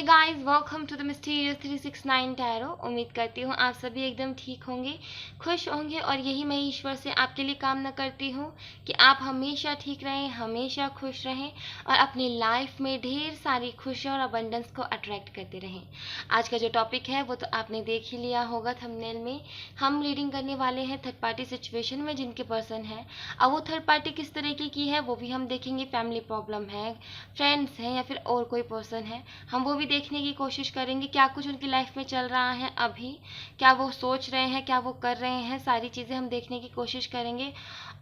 Guys, welcome to the mysterious 369 tarot. उम्मीद करती हूँ आप सभी एकदम ठीक होंगे, खुश होंगे और यही मैं ईश्वर से आपके लिए कामना करती हूँ कि आप हमेशा ठीक रहें, हमेशा खुश रहें और अपनी लाइफ में ढेर सारी खुशियाँ और अबंडेंस को अट्रैक्ट करते रहें। आज का जो टॉपिक है वो तो आपने देख ही लिया होगा थंबनेल में। हम रीडिंग करने वाले हैं थर्ड पार्टी सिचुएशन में जिनके पर्सन है। अब वो थर्ड पार्टी किस तरीके की है वो भी हम देखेंगे। फैमिली प्रॉब्लम है, फ्रेंड्स हैं या फिर और कोई पर्सन है, हम वो भी देखने की कोशिश करेंगे। क्या कुछ उनकी लाइफ में चल रहा है अभी, क्या वो सोच रहे हैं, क्या वो कर रहे हैं, सारी चीज़ें हम देखने की कोशिश करेंगे।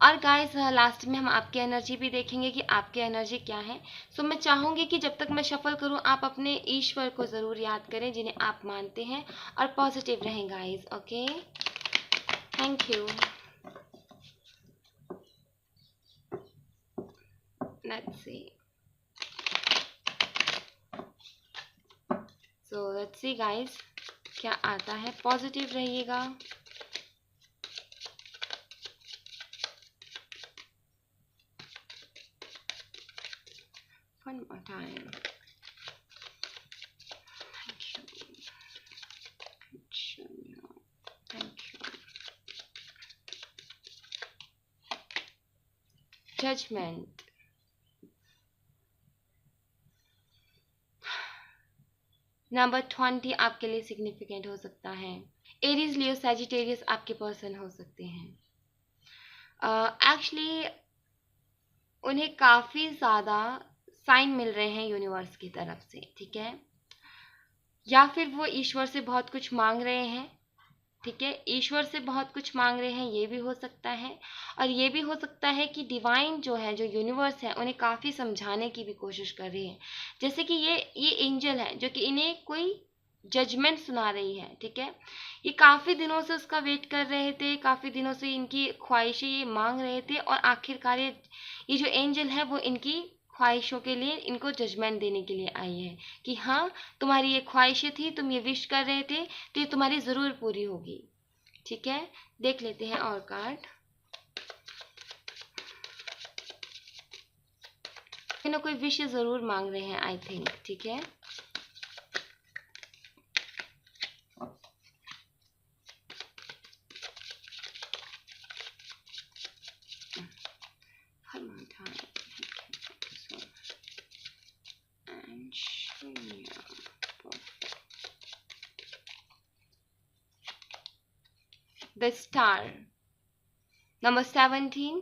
और गाइस लास्ट में हम आपकी एनर्जी भी देखेंगे कि आपकी एनर्जी क्या है। सो मैं चाहूँगी कि जब तक मैं शफल करूँ आप अपने ईश्वर को ज़रूर याद करें जिन्हें आप मानते हैं और पॉजिटिव रहें guys. Okay, thank you. Let's see. So let's see guys क्या आता है। पॉजिटिव रहिएगा। One more time. Thank you. Thank you. Judgment. Number 20 आपके लिए सिग्निफिकेंट हो सकता है। एरीज, लियो, सैजिटेरियस आपके पर्सन हो सकते हैं। एक्चुअली उन्हें काफ़ी ज़्यादा साइन मिल रहे हैं यूनिवर्स की तरफ से, ठीक है, या फिर वो ईश्वर से बहुत कुछ मांग रहे हैं। ठीक है, ईश्वर से बहुत कुछ मांग रहे हैं, ये भी हो सकता है। और ये भी हो सकता है कि डिवाइन जो है, जो यूनिवर्स है, उन्हें काफ़ी समझाने की भी कोशिश कर रही है। जैसे कि ये एंजल है जो कि इन्हें कोई जजमेंट सुना रही है। ठीक है, ये काफ़ी दिनों से उसका वेट कर रहे थे, काफ़ी दिनों से इनकी ख्वाहिशें ये मांग रहे थे और आखिरकार ये जो एंजल है वो इनकी ख्वाहिशों के लिए इनको जजमेंट देने के लिए आई है कि हाँ, तुम्हारी ये ख्वाहिशें थी, तुम ये विश कर रहे थे, तो ये तुम्हारी ज़रूर पूरी होगी। ठीक है, देख लेते हैं और कार्ड। कोई ना कोई विश ज़रूर मांग रहे हैं आई थिंक। ठीक है, द स्टार। नंबर 17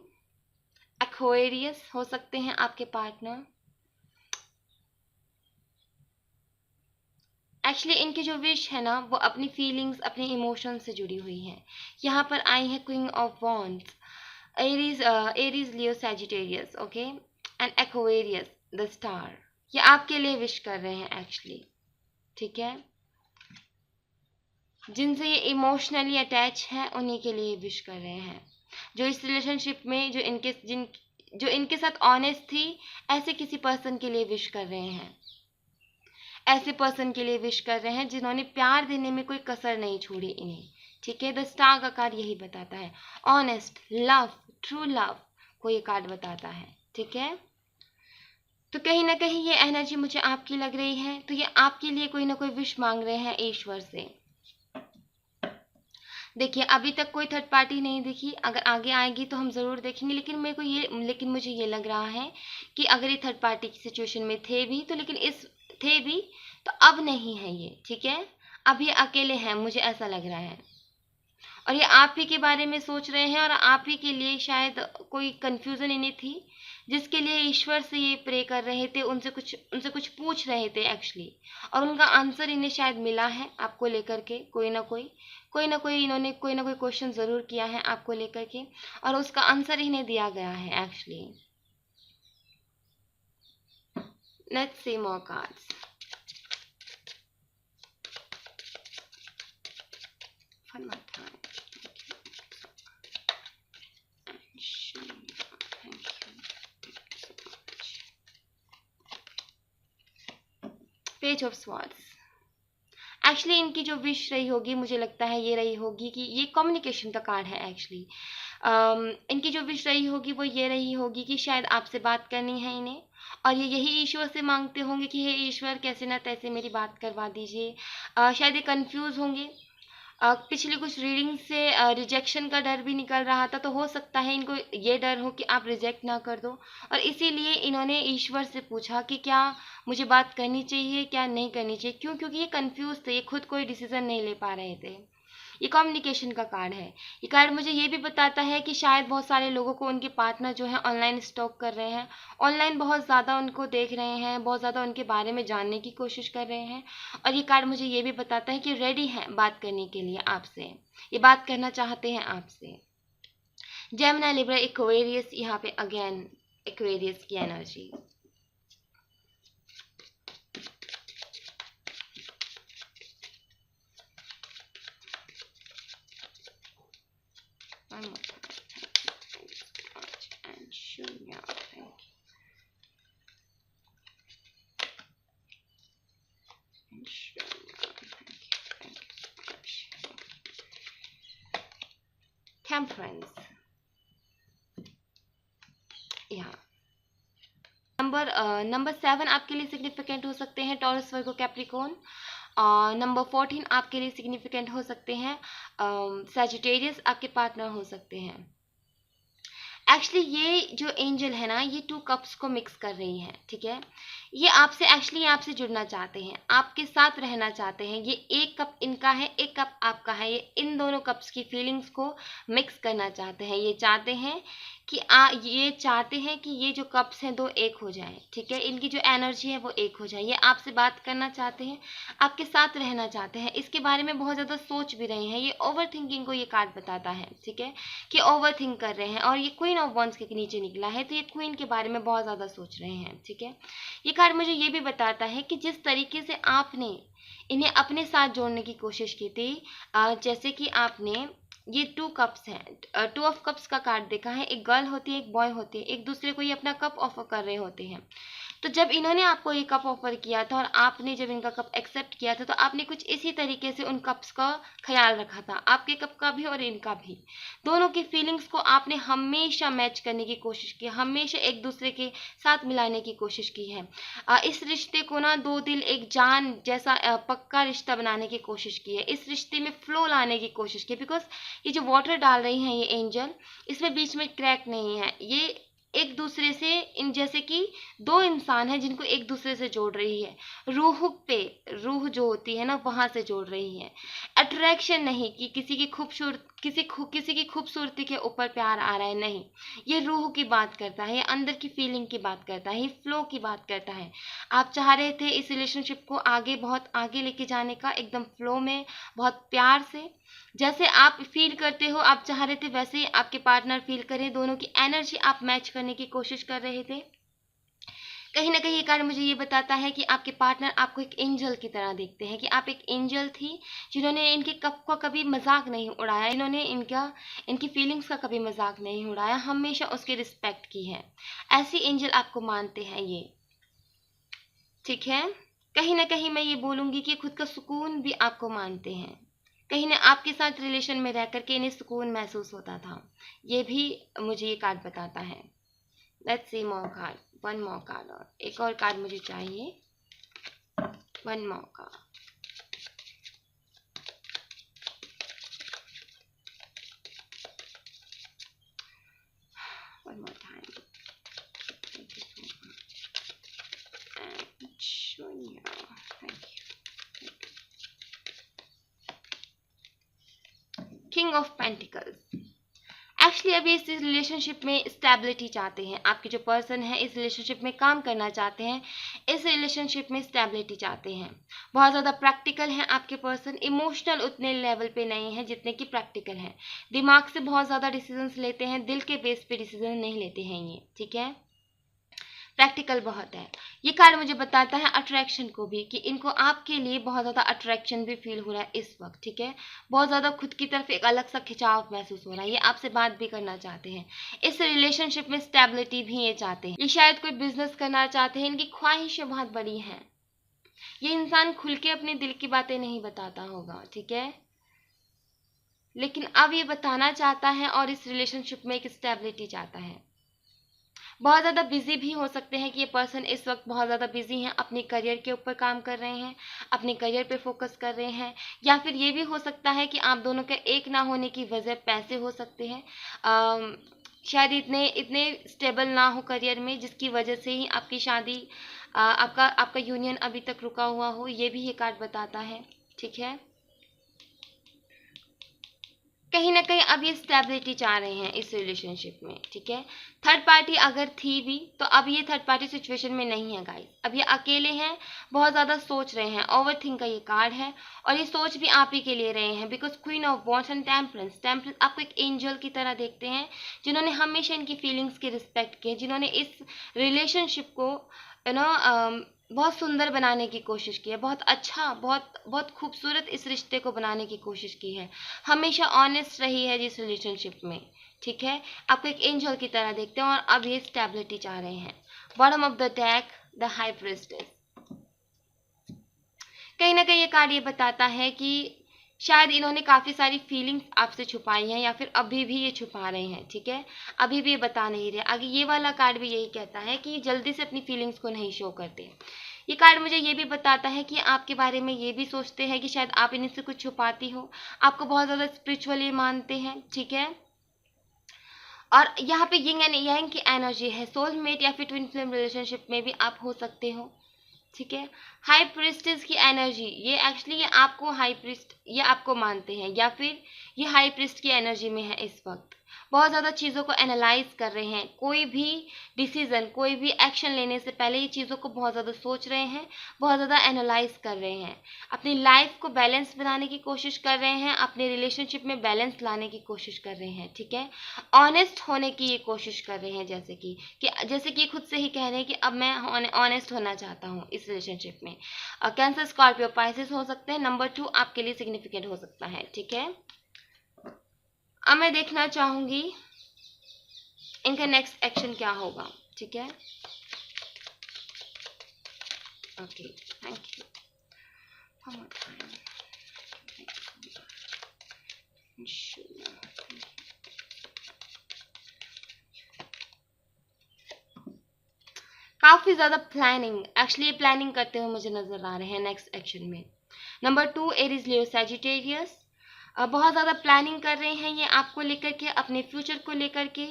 एक्वेरियस हो सकते हैं आपके पार्टनर। एक्चुअली इनकी जो विश है ना वो अपनी फीलिंग्स, अपने इमोशंस से जुड़ी हुई है। यहाँ पर आई है queen of wands, Aries, Leo, Sagittarius, okay, and Aquarius, the star. ये आपके लिए विश कर रहे हैं एक्चुअली। ठीक है, जिनसे ये इमोशनली अटैच है उन्हीं के लिए विश कर रहे हैं। जो इस रिलेशनशिप में जो इनके साथ ऑनेस्ट थी, ऐसे किसी पर्सन के लिए विश कर रहे हैं। ऐसे पर्सन के लिए विश कर रहे हैं जिन्होंने प्यार देने में कोई कसर नहीं छोड़ी इन्हें। ठीक है, द स्टार का कार्ड यही बताता है, ऑनेस्ट लव, ट्रू लव को ये कार्ड बताता है। ठीक है, तो कहीं ना कहीं ये एनर्जी मुझे आपकी लग रही है, तो ये आपके लिए कोई ना कोई विश मांग रहे हैं ईश्वर से। देखिए, अभी तक कोई थर्ड पार्टी नहीं दिखी, अगर आगे आएगी तो हम ज़रूर देखेंगे। लेकिन मुझे ये लग रहा है कि अगर ये थर्ड पार्टी की सिचुएशन में थे भी तो अब नहीं है ये। ठीक है, अब ये अकेले हैं, मुझे ऐसा लग रहा है। और ये आप ही के बारे में सोच रहे हैं और आप ही के लिए शायद कोई कंफ्यूजन इन्हें थी, जिसके लिए ईश्वर से ये प्रे कर रहे थे, उनसे कुछ पूछ रहे थे एक्चुअली, और उनका आंसर इन्हें शायद मिला है आपको लेकर के। कोई ना कोई इन्होंने कोई ना कोई क्वेश्चन ज़रूर किया है आपको लेकर के और उसका आंसर इन्हें दिया गया है actually. Let's see more cards. Page of swords. Actually इनकी जो विश रही होगी, मुझे लगता है ये रही होगी कि ये कम्युनिकेशन का कार्ड है एक्चुअली। इनकी जो विश रही होगी वो ये रही होगी कि शायद आपसे बात करनी है इन्हें, और ये यही ईश्वर से मांगते होंगे कि हे ईश्वर कैसे ना तैसे मेरी बात करवा दीजिए। शायद ये कंफ्यूज होंगे। पिछली कुछ रीडिंग से रिजेक्शन का डर भी निकल रहा था, तो हो सकता है इनको ये डर हो कि आप रिजेक्ट ना कर दो, और इसीलिए इन्होंने ईश्वर से पूछा कि क्या मुझे बात करनी चाहिए क्या नहीं करनी चाहिए। क्यों? क्योंकि ये कंफ्यूज थे, ये खुद कोई डिसीजन नहीं ले पा रहे थे। ये कम्युनिकेशन का कार्ड है। ये कार्ड मुझे ये भी बताता है कि शायद बहुत सारे लोगों को उनके पार्टनर जो है ऑनलाइन स्टॉक कर रहे हैं, ऑनलाइन बहुत ज़्यादा उनको देख रहे हैं, बहुत ज़्यादा उनके बारे में जानने की कोशिश कर रहे हैं। और ये कार्ड मुझे ये भी बताता है कि रेडी हैं बात करने के लिए आपसे, ये बात करना चाहते हैं आपसे। जेमिनी, लिब्रा, एक्वेरियस, यहाँ पे अगेन एक्वेरियस की energy. One more time. Thank you so much. And Shunya, thank you. And Shunya, thank you so much. Temperance. Yeah. Number 7 आपके लिए सिग्निफिकेंट हो सकते हैं टॉरस, वर्गो, कैप्रिकॉर्न। नंबर 14 आपके लिए सिग्निफिकेंट हो सकते हैं सैजिटेरियस, आपके पार्टनर हो सकते हैं। एक्चुअली ये जो एंजल है ना, ये 2 कप्स को मिक्स कर रही है, ठीक है। ये आपसे जुड़ना चाहते हैं, आपके साथ रहना चाहते हैं। ये एक कप इनका है, एक कप आपका है। ये इन दोनों कप्स की फीलिंग्स को मिक्स करना चाहते हैं। ये चाहते हैं कि ये जो कप्स हैं 2 एक हो जाए, ठीक है। इनकी जो एनर्जी है वो एक हो जाए। ये आपसे बात करना चाहते हैं, आपके साथ रहना चाहते हैं, इसके बारे में बहुत ज़्यादा सोच भी रहे हैं। ये ओवर थिंकिंग को ये कार्ड बताता है, ठीक है, कि ओवर थिंक कर रहे हैं। और ये क्वीन ऑफ वंस के नीचे निकला है, तो ये क्वीन के बारे में बहुत ज़्यादा सोच रहे हैं, ठीक है। ये कार्ड मुझे ये भी बताता है कि जिस तरीके से आपने इन्हें अपने साथ जोड़ने की कोशिश की थी, जैसे कि आपने ये 2 कप्स हैं, 2 ऑफ कप्स का कार्ड देखा है। एक गर्ल होती है, एक बॉय होती है, एक दूसरे को ये अपना कप ऑफर कर रहे होते हैं। तो जब इन्होंने आपको ये कप ऑफर किया था और आपने जब इनका कप एक्सेप्ट किया था, तो आपने कुछ इसी तरीके से उन कप्स का ख्याल रखा था, आपके कप का भी और इनका भी। दोनों की फीलिंग्स को आपने हमेशा मैच करने की कोशिश की, हमेशा एक दूसरे के साथ मिलाने की कोशिश की है। इस रिश्ते को ना 2 दिल एक जान जैसा पक्का रिश्ता बनाने की कोशिश की है। इस रिश्ते में फ्लो लाने की कोशिश की, बिकॉज ये जो वाटर डाल रही हैं ये एंजल, इसमें बीच में क्रैक नहीं है। ये एक दूसरे से, इन जैसे कि 2 इंसान हैं जिनको एक दूसरे से जोड़ रही है। रूह जो होती है ना, वहां से जोड़ रही है। अट्रैक्शन नहीं कि किसी की खूबसूरती के ऊपर प्यार आ रहा है, नहीं। ये रूह की बात करता है, ये अंदर की फीलिंग की बात करता है, ये फ्लो की बात करता है। आप चाह रहे थे इस रिलेशनशिप को बहुत आगे लेके जाने का, एकदम फ्लो में, बहुत प्यार से। जैसे आप फील करते हो, आप चाह रहे थे वैसे ही आपके पार्टनर फील करें। दोनों की एनर्जी आप मैच करने की कोशिश कर रहे थे। कहीं ना कहीं ये कार्ड मुझे ये बताता है कि आपके पार्टनर आपको एक एंजल की तरह देखते हैं, कि आप एक एंजल थी जिन्होंने इनके कप का कभी मजाक नहीं उड़ाया, इन्होंने इनकी फीलिंग्स का कभी मजाक नहीं उड़ाया, हमेशा उसकी रिस्पेक्ट की है। ऐसी एंजल आपको मानते हैं ये, ठीक है। कहीं ना कहीं मैं ये बोलूंगी कि खुद का सुकून भी आपको मानते हैं। कहीं ना आपके साथ रिलेशन में रह करके इन्हें सुकून महसूस होता था, ये भी मुझे ये कार्ड बताता है। Let's see more card, one more card, और एक और कार्ड मुझे चाहिए, one more card. One more time, thank you so much. And शून्य, thank you. King of pentacles. Actually अभी इस रिलेशनशिप में स्टेबिलिटी चाहते हैं, आपके जो पर्सन है इस रिलेशनशिप में काम करना चाहते हैं, इस रिलेशनशिप में स्टेबिलिटी चाहते हैं। बहुत ज़्यादा प्रैक्टिकल हैं आपके पर्सन, इमोशनल उतने लेवल पे नहीं है जितने कि प्रैक्टिकल हैं। दिमाग से बहुत ज़्यादा डिसीजंस लेते हैं, दिल के बेस पे डिसीजन नहीं लेते हैं ये, ठीक है। प्रैक्टिकल बहुत है। ये कार्ड मुझे बताता है अट्रैक्शन को भी, कि इनको आपके लिए बहुत ज़्यादा अट्रैक्शन भी फील हो रहा है इस वक्त, ठीक है। बहुत ज़्यादा खुद की तरफ एक अलग सा खिंचाव महसूस हो रहा है। ये आपसे बात भी करना चाहते हैं, इस रिलेशनशिप में स्टेबिलिटी भी ये चाहते हैं। ये शायद कोई बिजनेस करना चाहते हैं, इनकी ख्वाहिशें बहुत बड़ी हैं। ये इंसान खुल के अपने दिल की बातें नहीं बताता होगा, ठीक है, लेकिन अब ये बताना चाहता है और इस रिलेशनशिप में एक स्टेबिलिटी चाहता है। बहुत ज़्यादा बिजी भी हो सकते हैं कि ये पर्सन इस वक्त बहुत ज़्यादा बिजी हैं, अपने करियर के ऊपर काम कर रहे हैं, अपने करियर पे फोकस कर रहे हैं। या फिर ये भी हो सकता है कि आप दोनों के एक ना होने की वजह पैसे हो सकते हैं। शायद इतने इतने स्टेबल ना हो करियर में, जिसकी वजह से ही आपकी शादी आपका आपका यूनियन अभी तक रुका हुआ हो, ये भी ये कार्ड बताता है। ठीक है, कहीं ना कहीं अब ये स्टेबिलिटी चाह रहे हैं इस रिलेशनशिप में। ठीक है, थर्ड पार्टी अगर थी भी तो अब ये थर्ड पार्टी सिचुएशन में नहीं है गाइस, अब ये अकेले हैं, बहुत ज़्यादा सोच रहे हैं। ओवरथिंक का ये कार्ड है और ये सोच भी आप ही के लिए रहे हैं, because queen of wands and temperance, temperance आपको एक एंजल की तरह देखते हैं, जिन्होंने हमेशा इनकी फीलिंग्स की रिस्पेक्ट की है, जिन्होंने इस रिलेशनशिप को बहुत सुंदर बनाने की कोशिश की है, बहुत अच्छा, बहुत बहुत खूबसूरत इस रिश्ते को बनाने की कोशिश की है, हमेशा ऑनेस्ट रही है जिस रिलेशनशिप में। ठीक है, आपको एक एंजल की तरह देखते हैं और अब ये स्टेबिलिटी चाह रहे हैं। Bottom of the deck, the high priestess. कहीं ना कहीं ये कार्ड ये बताता है कि शायद इन्होंने काफ़ी सारी फीलिंग्स आपसे छुपाई हैं, या फिर अभी भी ये छुपा रहे हैं। ठीक है, अभी भी ये बता नहीं रहे। आगे ये वाला कार्ड भी यही कहता है कि जल्दी से अपनी फीलिंग्स को नहीं शो करते। ये कार्ड मुझे ये भी बताता है कि आपके बारे में ये भी सोचते हैं कि शायद आप इनसे कुछ छुपाती हो, आपको बहुत ज़्यादा स्पिरिचुअली मानते हैं। ठीक है, और यहाँ पे यिंग एंड यांग की एनर्जी है, सोलमेट या फिर ट्विन फ्लेम रिलेशनशिप में भी आप हो सकते हो। ठीक है, हाई प्रिस्टेस की एनर्जी, ये एक्चुअली ये आपको हाई प्रिस्ट, ये आपको मानते हैं, या फिर ये हाई प्रिस्ट की एनर्जी में है इस वक्त। बहुत ज़्यादा चीज़ों को एनालाइज कर रहे हैं, कोई भी डिसीजन, कोई भी एक्शन लेने से पहले ये चीज़ों को बहुत ज़्यादा सोच रहे हैं, बहुत ज़्यादा एनालाइज कर रहे हैं, अपनी लाइफ को बैलेंस बनाने की कोशिश कर रहे हैं, अपने रिलेशनशिप में बैलेंस लाने की कोशिश कर रहे हैं। ठीक है, ऑनेस्ट होने की ये कोशिश कर रहे हैं, जैसे कि खुद से ही कह रहे हैं कि अब मैं ऑनेस्ट होना चाहता हूँ इस रिलेशनशिप में। कैंसर, स्कॉर्पियो, पाइसेस हो सकते हैं। नंबर 2 आपके लिए सिग्निफिकेंट हो सकता है। ठीक है, अब मैं देखना चाहूंगी इनका नेक्स्ट एक्शन क्या होगा। ठीक है, ओके, थैंक यू। काफी ज्यादा प्लानिंग, एक्चुअली प्लानिंग करते हुए मुझे नजर आ रहे हैं नेक्स्ट एक्शन में। नंबर 2 एरीज, लियो, सैजिटेरियस। बहुत ज़्यादा प्लानिंग कर रहे हैं ये आपको लेकर के, अपने फ्यूचर को लेकर के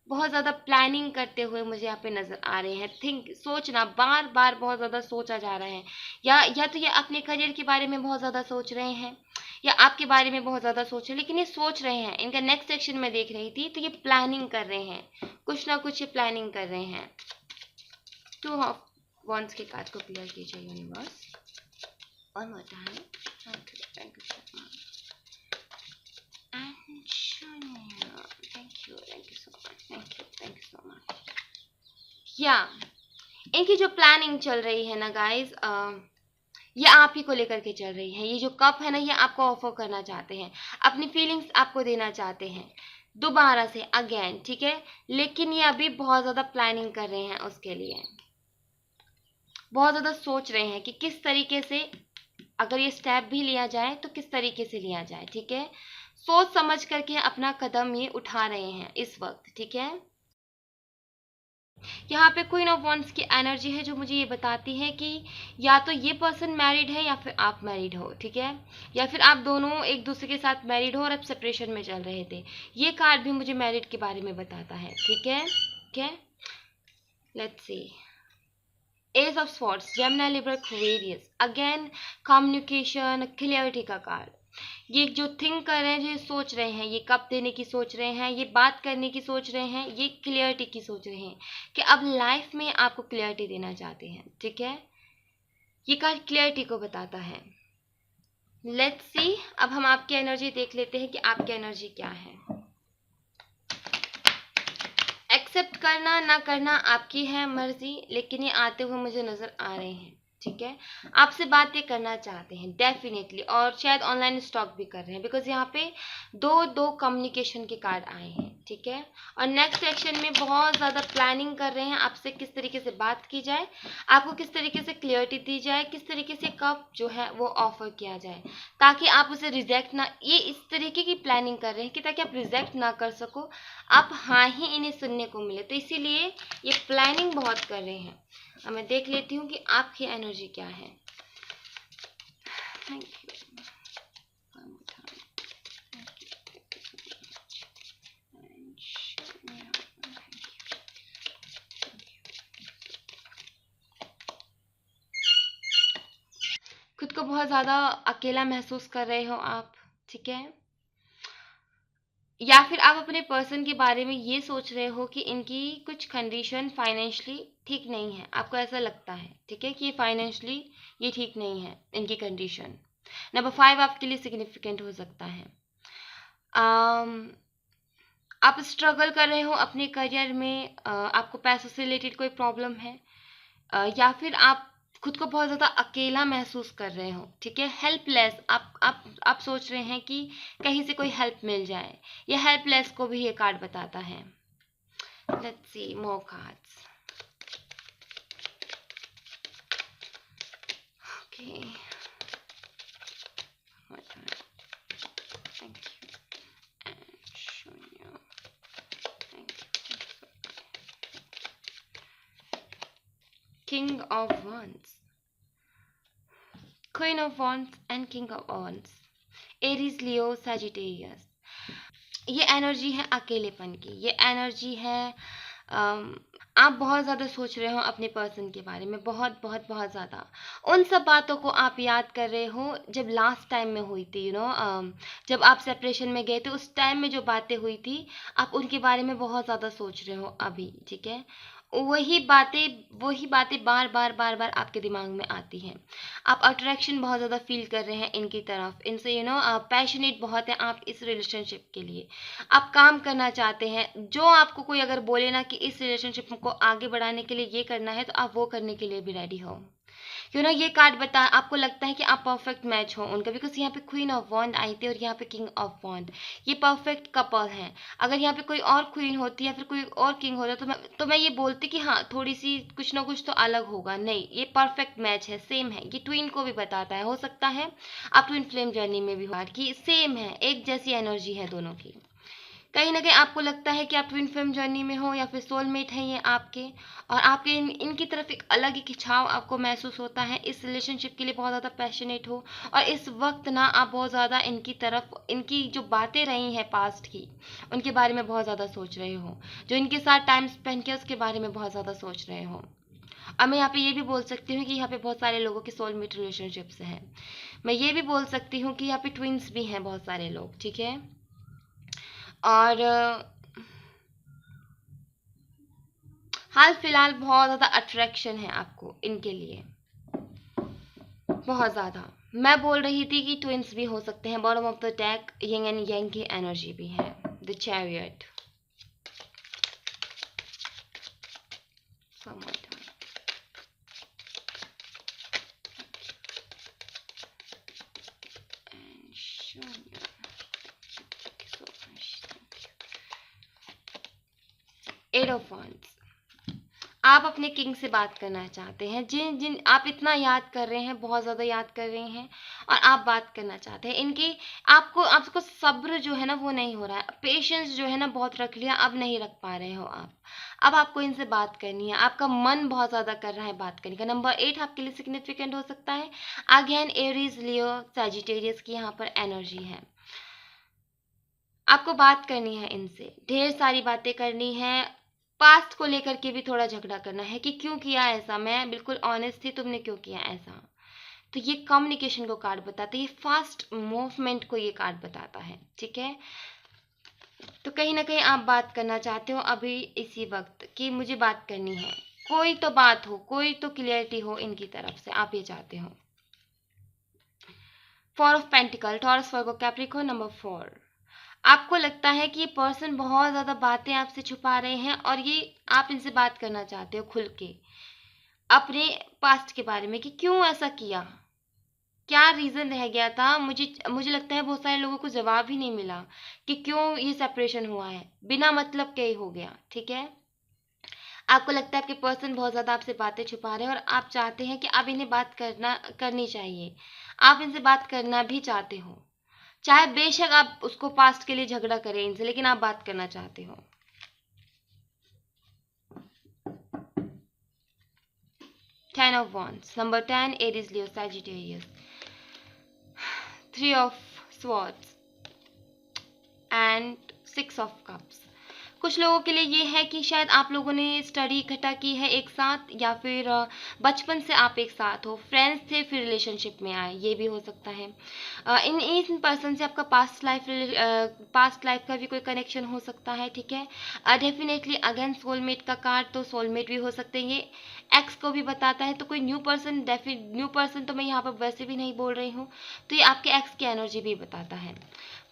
बहुत ज़्यादा प्लानिंग करते हुए मुझे यहाँ पे नज़र आ रहे हैं। सोचना, बार बार बहुत ज़्यादा सोचा जा रहा है, या तो ये अपने करियर के बारे में बहुत ज़्यादा सोच रहे हैं, या आपके बारे में बहुत ज़्यादा सोच रहे हैं, लेकिन ये सोच रहे हैं। इनका नेक्स्ट सेक्शन में देख रही थी तो ये प्लानिंग कर रहे हैं, कुछ ना कुछ ये प्लानिंग कर रहे हैं। 2 ऑफ वॉन्ड्स के कार्ड को क्लियर कीजिए universe. One more time. Thank you so much. Thank you so much. या इनकी जो प्लानिंग चल रही है ना गाइस, ये आप ही को लेकर के चल रही है। ये जो कप है ना, ये आपको ऑफर करना चाहते हैं, अपनी फीलिंग्स आपको देना चाहते हैं दोबारा से, अगेन। ठीक है, लेकिन ये अभी बहुत ज़्यादा प्लानिंग कर रहे हैं, उसके लिए बहुत ज़्यादा सोच रहे हैं कि किस तरीके से अगर ये स्टेप भी लिया जाए तो किस तरीके से लिया जाए। ठीक है, सोच समझ करके अपना कदम ये उठा रहे हैं इस वक्त। ठीक है, यहाँ पे क्वीन ऑफ वॉन्ड्स की एनर्जी है, जो मुझे ये बताती है कि या तो ये पर्सन मैरिड है या फिर आप मैरिड हो। ठीक है, या फिर आप दोनों एक दूसरे के साथ मैरिड हो और अब सेपरेशन में चल रहे थे। ये कार्ड भी मुझे मैरिड के बारे में बताता है। ठीक है, let's see. Ace of swords, Gemini, Libra, Aquarius. Again communication, clarity का कार्ड। ये जो थिंक कर रहे हैं, जो ये सोच रहे हैं, ये कब देने की सोच रहे हैं, ये बात करने की सोच रहे हैं, ये क्लियरिटी की सोच रहे हैं कि अब लाइफ में आपको क्लियरिटी देना चाहते हैं। ठीक है, ये कार्ड क्लियरिटी को बताता है। लेट्स सी, अब हम आपकी एनर्जी देख लेते हैं कि आपकी एनर्जी क्या है। एक्सेप्ट करना ना करना आपकी है मर्जी, लेकिन ये आते हुए मुझे नजर आ रहे हैं। ठीक है, आपसे बातें करना चाहते हैं डेफिनेटली, और शायद ऑनलाइन स्टॉक भी कर रहे हैं, बिकॉज यहाँ पे दो कम्युनिकेशन के कार्ड आए हैं। ठीक है। और नेक्स्ट सेक्शन में बहुत ज़्यादा प्लानिंग कर रहे हैं आपसे किस तरीके से बात की जाए, आपको किस तरीके से क्लियरिटी दी जाए, किस तरीके से कब जो है वो ऑफर किया जाए, ताकि आप उसे रिजेक्ट ना, ये इस तरीके की प्लानिंग कर रहे हैं कि ताकि आप रिजेक्ट ना कर सको, आप हाँ ही इन्हें सुनने को मिले। तो इसीलिए ये प्लानिंग बहुत कर रहे हैं। अब मैं देख लेती हूँ कि आपकी एनर्जी क्या है। Thank you. खुद को बहुत ज़्यादा अकेला महसूस कर रहे हो आप, ठीक है। या फिर आप अपने पर्सन के बारे में ये सोच रहे हो कि इनकी कुछ कंडीशन फाइनेंशियली ठीक नहीं है, आपको ऐसा लगता है, ठीक है, कि फाइनेंशियली ये ठीक नहीं है इनकी कंडीशन। नंबर 5 आपके लिए सिग्निफिकेंट हो सकता है। आप स्ट्रगल कर रहे हो अपने करियर में, आपको पैसों से रिलेटेड कोई प्रॉब्लम है, या फिर आप खुद को बहुत ज़्यादा अकेला महसूस कर रहे हो, ठीक है, हेल्पलेस। आप सोच रहे हैं कि कहीं से कोई हेल्प मिल जाए। ये हेल्पलेस को भी ये कार्ड बताता है। Let's see more cards. Okay, thank you and शून्य। Thank you. King of wands, queen of wands and king of wands, Aries, Leo, Sagittarius. ये एनर्जी है अकेलेपन की, ये एनर्जी है आप बहुत ज़्यादा सोच रहे हो अपने पर्सन के बारे में, बहुत बहुत बहुत ज़्यादा। उन सब बातों को आप याद कर रहे हो जब लास्ट टाइम में हुई थी, जब आप सेपरेशन में गए थे उस टाइम में जो बातें हुई थी, आप उनके बारे में बहुत ज़्यादा सोच रहे हो अभी, ठीक है। वही बातें बार बार बार बार आपके दिमाग में आती हैं। आप अट्रैक्शन बहुत ज़्यादा फील कर रहे हैं इनकी तरफ, इनसे पैशनेट बहुत है आप इस रिलेशनशिप के लिए। आप काम करना चाहते हैं, जो आपको कोई अगर बोले ना कि इस रिलेशनशिप को आगे बढ़ाने के लिए ये करना है, तो आप वो करने के लिए भी रेडी हो। ये कार्ड बता, आपको लगता है कि आप परफेक्ट मैच हो उनका, बिकॉज यहाँ पे क्वीन ऑफ वॉन्ड आई थी और यहाँ पे किंग ऑफ वॉन्ड। ये परफेक्ट कपल है। अगर यहाँ पे कोई और क्वीन होती या फिर कोई और किंग होता तो मैं ये बोलती कि हाँ थोड़ी सी कुछ ना कुछ तो अलग होगा। नहीं, ये परफेक्ट मैच है, सेम है। ये ट्विन को भी बताता है, हो सकता है आप ट्विन फ्लेम जर्नी में भी हो कि सेम है, एक जैसी एनर्जी है दोनों की। कहीं ना कहीं आपको लगता है कि आप ट्विन फ्लेम जर्नी में हो या फिर सोलमेट हैं ये आपके, और आपके इनकी तरफ एक अलग ही खिंचाव आपको महसूस होता है, इस रिलेशनशिप के लिए बहुत ज़्यादा पैशनेट हो। और इस वक्त ना आप बहुत ज़्यादा इनकी तरफ, इनकी जो बातें रही हैं पास्ट की, उनके बारे में बहुत ज़्यादा सोच रहे हो। जो इनके साथ टाइम स्पेंड किया उसके बारे में बहुत ज़्यादा सोच रहे हो। अब मैं यहाँ पे ये भी बोल सकती हूँ कि यहाँ पे बहुत सारे लोगों के सोलमेट रिलेशनशिप्स हैं। मैं ये भी बोल सकती हूँ कि यहाँ पे ट्विंस भी हैं बहुत सारे लोग, ठीक है। और हाल फिलहाल बहुत ज़्यादा अट्रैक्शन है आपको इनके लिए, बहुत ज़्यादा। मैं बोल रही थी कि ट्विंस भी हो सकते हैं। Bottom of the deck young and young की एनर्जी भी है, the chariot. Eight of wands, आप अपने किंग से बात करना चाहते हैं, जिन जिन आप इतना याद कर रहे हैं, बहुत ज़्यादा याद कर रहे हैं, और आप बात करना चाहते हैं इनकी। आपको सब्र जो है ना वो नहीं हो रहा है, पेशेंस जो है ना बहुत रख लिया, अब नहीं रख पा रहे हो आप। अब आपको इनसे बात करनी है, आपका मन बहुत ज़्यादा कर रहा है बात करने का। नंबर 8 आपके लिए सिग्निफिकेंट हो सकता है। अगेन एरीज, लियो, सजिटेरियस की यहाँ पर एनर्जी है। आपको बात करनी है इनसे, ढेर सारी बातें करनी है। पास्ट को लेकर के भी थोड़ा झगड़ा करना है कि क्यों किया ऐसा, मैं बिल्कुल ऑनेस्ट थी, तुमने क्यों किया ऐसा। तो ये कम्युनिकेशन को कार्ड बताता है, ये फास्ट मूवमेंट को ये कार्ड बताता है, ठीक है। तो कहीं ना कहीं आप बात करना चाहते हो अभी इसी वक्त कि मुझे बात करनी है, कोई तो बात हो, कोई तो क्लियरिटी हो इनकी तरफ से, आप ये चाहते हो। 4 of pentacle, taurus, Virgo, Capricorn. Number 4, आपको लगता है कि ये पर्सन बहुत ज़्यादा बातें आपसे छुपा रहे हैं, और ये आप इनसे बात करना चाहते हो खुल के अपने पास्ट के बारे में कि क्यों ऐसा किया, क्या रीज़न रह गया था? मुझे मुझे लगता है बहुत सारे लोगों को जवाब ही नहीं मिला कि क्यों ये सेपरेशन हुआ है, बिना मतलब के ही हो गया, ठीक है? आपको लगता है आपके पर्सन बहुत ज़्यादा आपसे बातें छुपा रहे हैं और आप चाहते हैं कि अब इन्हें बात करनी चाहिए। आप इनसे बात करना भी चाहते हो। चाहे बेशक आप उसको पास्ट के लिए झगड़ा करें इनसे, लेकिन आप बात करना चाहते हो। 10 of Wands. Number 10, Aries, Leo, Sagittarius. 3 of Swords and 6 of Cups. कुछ लोगों के लिए ये है कि शायद आप लोगों ने स्टडी इकट्ठा की है एक साथ, या फिर बचपन से आप एक साथ हो, फ्रेंड्स थे फिर रिलेशनशिप में आए, ये भी हो सकता है। इन पर्सन से आपका पास्ट लाइफ का भी कोई कनेक्शन हो सकता है, ठीक है। डेफिनेटली अगेन सोलमेट का कार्ड, तो सोलमेट भी हो सकते हैं, ये एक्स को भी बताता है। तो कोई न्यू पर्सन तो मैं यहाँ पर वैसे भी नहीं बोल रही हूँ, तो ये आपके एक्स की एनर्जी भी बताता है।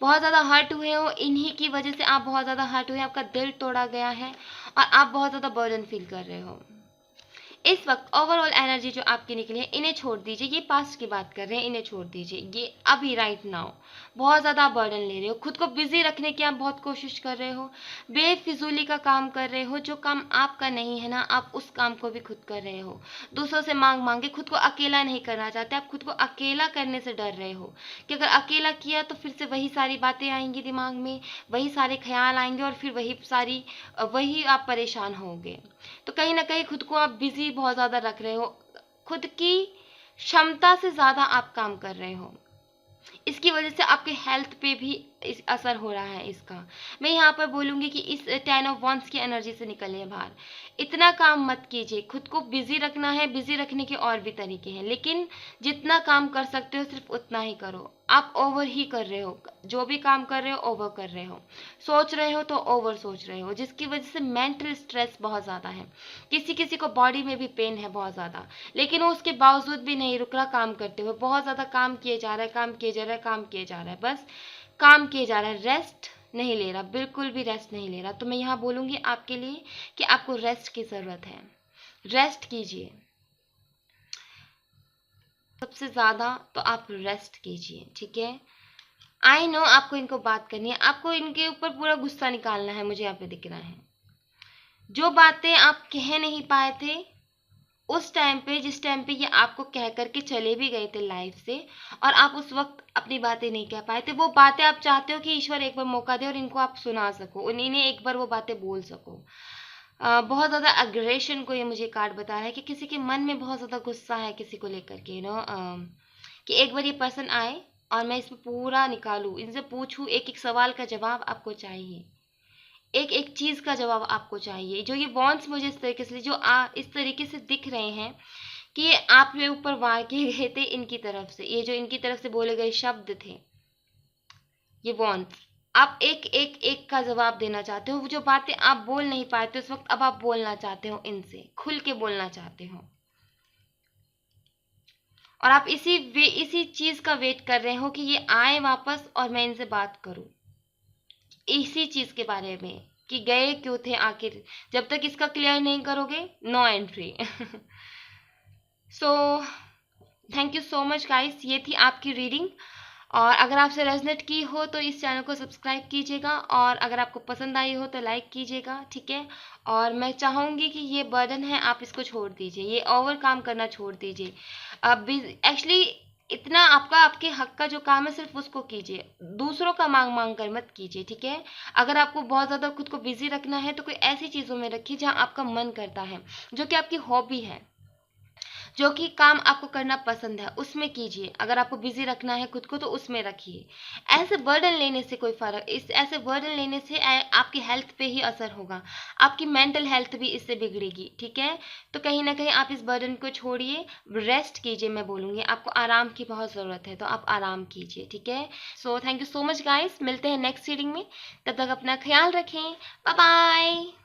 बहुत ज़्यादा हर्ट हुए हो, इन्हीं की वजह से आप बहुत ज़्यादा हर्ट हुए, आपका दिल तोड़ा गया है और आप बहुत ज़्यादा बर्डन फील कर रहे हो। इस वक्त ओवरऑल एनर्जी जो आपकी निकली है, इन्हें छोड़ दीजिए। ये पास्ट की बात कर रहे हैं, इन्हें छोड़ दीजिए। ये अभी राइट नाउ बहुत ज़्यादा बर्डन ले रहे हो, खुद को बिजी रखने की आप बहुत कोशिश कर रहे हो, बेफिजूली का काम कर रहे हो। जो काम आपका नहीं है ना, आप उस काम को भी खुद कर रहे हो। दूसरों से मांग मांग के खुद को अकेला नहीं करना चाहते, आप खुद को अकेला करने से डर रहे हो कि अगर अकेला किया तो फिर से वही सारी बातें आएंगी दिमाग में, वही सारे ख्याल आएंगे और फिर वही आप परेशान होगे। तो कहीं ना कहीं खुद को आप बिजी बहुत ज़्यादा रख रहे हो, खुद की क्षमता से ज़्यादा आप काम कर रहे हो। इसकी वजह से आपके हेल्थ पे भी असर हो रहा है इसका। मैं यहाँ पर बोलूँगी कि इस 10 ऑफ वंस की एनर्जी से निकलिए बाहर। इतना काम मत कीजिए, खुद को बिजी रखना है। बिजी रखने के और भी तरीके हैं, लेकिन जितना काम कर सकते हो सिर्फ उतना ही करो। आप ओवर ही कर रहे हो, जो भी काम कर रहे हो ओवर कर रहे हो, सोच रहे हो तो ओवर सोच रहे हो, जिसकी वजह से मेंटल स्ट्रेस बहुत ज़्यादा है। किसी किसी को बॉडी में भी पेन है बहुत ज़्यादा, लेकिन वो उसके बावजूद भी नहीं रुक रहा काम करते हुए। बहुत ज़्यादा काम किए जा रहा है, काम किए जा रहा है, काम किए जा रहा है, बस काम किए जा रहा है, रेस्ट नहीं ले रहा, बिल्कुल भी रेस्ट नहीं ले रहा। तो मैं यहाँ बोलूँगी आपके लिए कि आपको रेस्ट की ज़रूरत है, रेस्ट कीजिए। सबसे ज़्यादा तो आप रेस्ट कीजिए, ठीक है। आई नो आपको इनको बात करनी है, आपको इनके ऊपर पूरा गुस्सा निकालना है, मुझे यहाँ पे दिख रहा है। जो बातें आप कह नहीं पाए थे उस टाइम पे, जिस टाइम पे ये आपको कह करके चले भी गए थे लाइफ से, और आप उस वक्त अपनी बातें नहीं कह पाए थे, वो बातें आप चाहते हो कि ईश्वर एक बार मौका दे और इनको आप सुना सको, इन्हें एक बार वो बातें बोल सको। बहुत ज़्यादा अग्रेशन को ये मुझे कार्ड बता रहा है कि किसी के मन में बहुत ज़्यादा गुस्सा है किसी को लेकर के, कि एक बार ये पर्सन आए और मैं इसमें पूरा निकालूं, इनसे पूछूं, एक एक सवाल का जवाब आपको चाहिए, एक एक चीज़ का जवाब आपको चाहिए। जो ये वॉन्ट्स मुझे इस तरीके से इस तरीके से दिख रहे हैं कि ये आप ये ऊपर वार किए गए थे इनकी तरफ से, ये जो इनकी तरफ से बोले गए शब्द थे, ये वॉन्ट्स आप एक एक एक का जवाब देना चाहते हो। जो बातें आप बोल नहीं पाए थे उस वक्त, अब आप बोलना चाहते हो, इनसे खुल के बोलना चाहते हो, और आप इसी चीज का वेट कर रहे हो कि ये आए वापस और मैं इनसे बात करूं, इसी चीज के बारे में कि गए क्यों थे आखिर। जब तक इसका क्लियर नहीं करोगे, no entry. So thank you so much guys, ये थी आपकी रीडिंग। और अगर आपसे रेजनेट की हो तो इस चैनल को सब्सक्राइब कीजिएगा, और अगर आपको पसंद आई हो तो लाइक कीजिएगा, ठीक है। और मैं चाहूँगी कि ये बर्डन है आप इसको छोड़ दीजिए, ये ओवर काम करना छोड़ दीजिए। अब एक्चुअली इतना आपके हक का जो काम है सिर्फ उसको कीजिए, दूसरों का मांग मांग कर मत कीजिए, ठीक है। अगर आपको बहुत ज़्यादा खुद को बिजी रखना है तो कोई ऐसी चीज़ों में रखिए जहाँ आपका मन करता है, जो कि आपकी हॉबी है, जो कि काम आपको करना पसंद है, उसमें कीजिए। अगर आपको बिजी रखना है खुद को तो उसमें रखिए। ऐसे बर्डन लेने से कोई फर्क इस ऐसे बर्डन लेने से आपकी हेल्थ पे ही असर होगा, आपकी मेंटल हेल्थ भी इससे बिगड़ेगी, ठीक है। तो कहीं ना कहीं आप इस बर्डन को छोड़िए, रेस्ट कीजिए। मैं बोलूँगी आपको आराम की बहुत ज़रूरत है, तो आप आराम कीजिए, ठीक है। सो thank you so much guys, मिलते हैं नेक्स्ट रीडिंग में, तब तक अपना ख्याल रखें, बाय बाय।